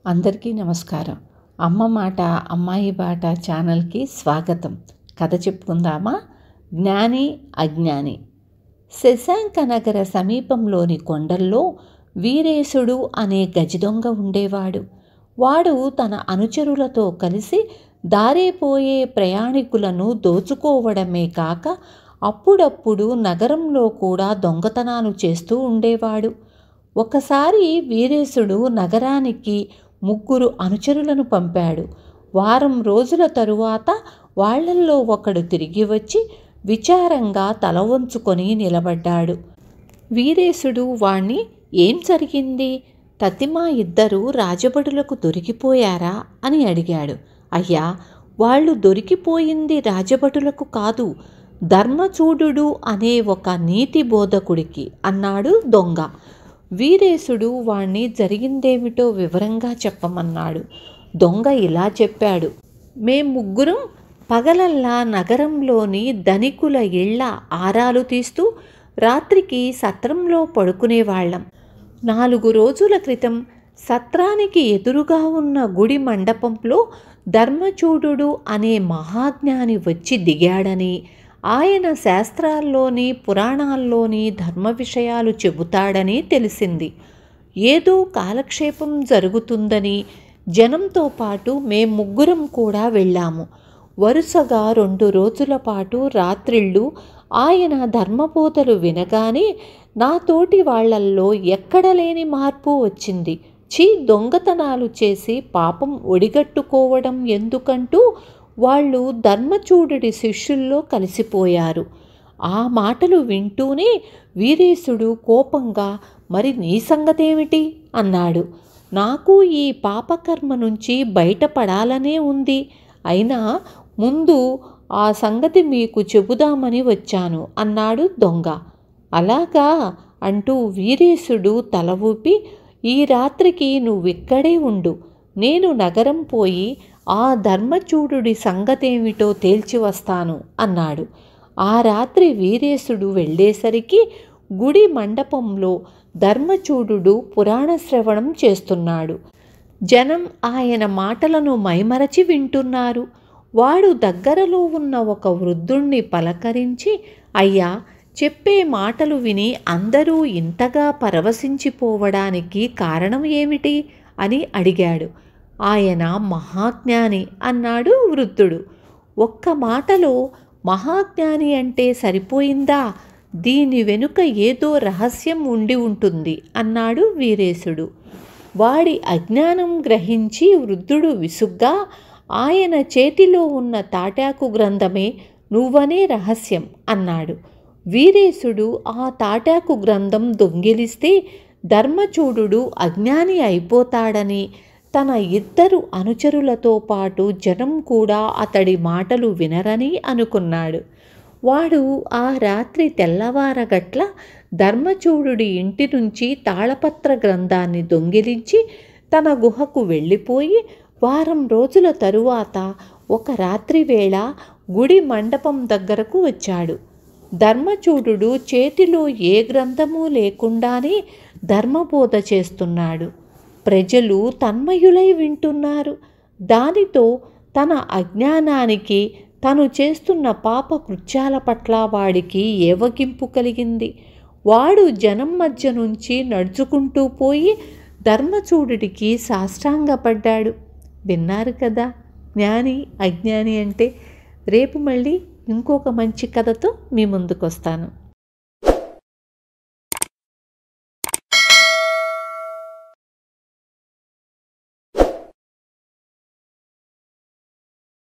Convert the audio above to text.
అందరికీ నమస్కారం. అమ్మ మాట అమ్మాయి బాట ఛానల్కి స్వాగతం. కథ చెప్పుకుందామా? జ్ఞాని అజ్ఞాని. శశాంక నగర సమీపంలోని కొండల్లో వీరేశుడు అనే గజదొంగ ఉండేవాడు. వాడు తన అనుచరులతో కలిసి దారిపోయే ప్రయాణికులను దోచుకోవడమే కాక అప్పుడప్పుడు నగరంలో కూడా దొంగతనాలు చేస్తూ ఉండేవాడు. ఒకసారి వీరేశుడు నగరానికి 3 అనుచరులను పంపాడు. వారం రోజుల తరువాత వాళ్లల్లో ఒకడు తిరిగి వచ్చి విచారంగా తల వంచుకొని నిలబడ్డాడు. వీరేశుడు వాణ్ణి, ఏం జరిగింది? తతిమా ఇద్దరు రాజభటులకు దొరికిపోయారా అని అడిగాడు. అయ్యా, వాళ్ళు దొరికిపోయింది రాజభటులకు కాదు, ధర్మచూడు అనే ఒక నీతి బోధకుడికి అన్నాడు దొంగ. వీరేశుడు వాణ్ణి జరిగిందేమిటో వివరంగా చెప్పమన్నాడు. దొంగ ఇలా చెప్పాడు. మేం 3 పగలల్లా నగరంలోని ధనికుల ఇళ్ల ఆరాలు తీస్తూ రాత్రికి సత్రంలో పడుకునేవాళ్ళం. 4 రోజుల క్రితం సత్రానికి ఎదురుగా ఉన్న గుడి మండపంలో ధర్మచూడు అనే మహాజ్ఞాని వచ్చి దిగాడని, ఆయన శాస్త్రాల్లోని పురాణాల్లోని ధర్మ విషయాలు చెబుతాడని తెలిసింది. ఏదో కాలక్షేపం జరుగుతుందని జనంతో పాటు మేం 3 కూడా వెళ్ళాము. వరుసగా 2 రోజుల పాటు రాత్రిళ్ళు ఆయన ధర్మబోధలు వినగానే నాతోటి వాళ్లల్లో ఎక్కడలేని మార్పు వచ్చింది. దొంగతనాలు చేసి పాపం ఒడిగట్టుకోవడం ఎందుకంటూ వాళ్ళు ధర్మచూడుడి శిష్యుల్లో కలిసిపోయారు. ఆ మాటలు వింటూనే వీరేశుడు కోపంగా, మరి నీ సంగతేమిటి అన్నాడు. నాకు ఈ పాపకర్మ నుంచి బయటపడాలనే ఉంది, అయినా ముందు ఆ సంగతి మీకు చెబుదామని వచ్చాను అన్నాడు దొంగ. అలాగా అంటూ వీరేశుడు తల ఊపి, ఈ రాత్రికి నువ్విక్కడే ఉండు, నేను నగరం పోయి ఆ ధర్మచూడుడి సంగతేమిటో తేల్చి వస్తాను అన్నాడు. ఆ రాత్రి వీరేశుడు వెళ్ళేసరికి గుడి మండపంలో ధర్మచూడు పురాణ శ్రవణం చేస్తున్నాడు. జనం ఆయన మాటలను మైమరచి వింటున్నారు. వాడు దగ్గరలో ఉన్న ఒక వృద్ధుణ్ణి పలకరించి, అయ్యా, చెప్పే మాటలు విని అందరూ ఇంతగా పరవశించిపోవడానికి కారణం ఏమిటి అని అడిగాడు. ఆయన మహాజ్ఞాని అన్నాడు వృద్ధుడు. ఒక్క మాటలో మహాజ్ఞాని అంటే సరిపోయిందా? దీని వెనుక ఏదో రహస్యం ఉండి ఉంటుంది అన్నాడు వీరేశుడు. వాడి అజ్ఞానం గ్రహించి వృద్ధుడు విసుగ్గా, ఆయన చేతిలో ఉన్న తాటాకు గ్రంథమే నువ్వనే రహస్యం అన్నాడు. వీరేశుడు ఆ తాటాకు గ్రంథం దొంగిలిస్తే ధర్మచూడు అజ్ఞాని అయిపోతాడని, తన 2 అనుచరులతో పాటు జనం కూడా అతడి మాటలు వినరని అనుకున్నాడు. వాడు ఆ రాత్రి తెల్లవారగట్ల ధర్మచూడుడి ఇంటి నుంచి తాళపత్ర గ్రంథాన్ని దొంగిలించి తన గుహకు వెళ్ళిపోయి వారం రోజుల తరువాత ఒక రాత్రి వేళ గుడి మండపం దగ్గరకు వచ్చాడు. ధర్మచూడు చేతిలో ఏ గ్రంథమూ లేకుండానే ధర్మబోధ చేస్తున్నాడు. ప్రజలు తన్మయులై వింటున్నారు. దానితో తన అజ్ఞానానికి, తను చేస్తున్న పాప కృత్యాల పట్ల వాడికి ఏవగింపు కలిగింది. వాడు జనం మధ్య నుంచి నడుచుకుంటూ పోయి ధర్మచూడుడికి సాష్టాంగపడ్డాడు. విన్నారు కదా జ్ఞాని అజ్ఞాని అంటే. రేపు మళ్ళీ ఇంకొక మంచి కథతో మీ ముందుకు వస్తాను.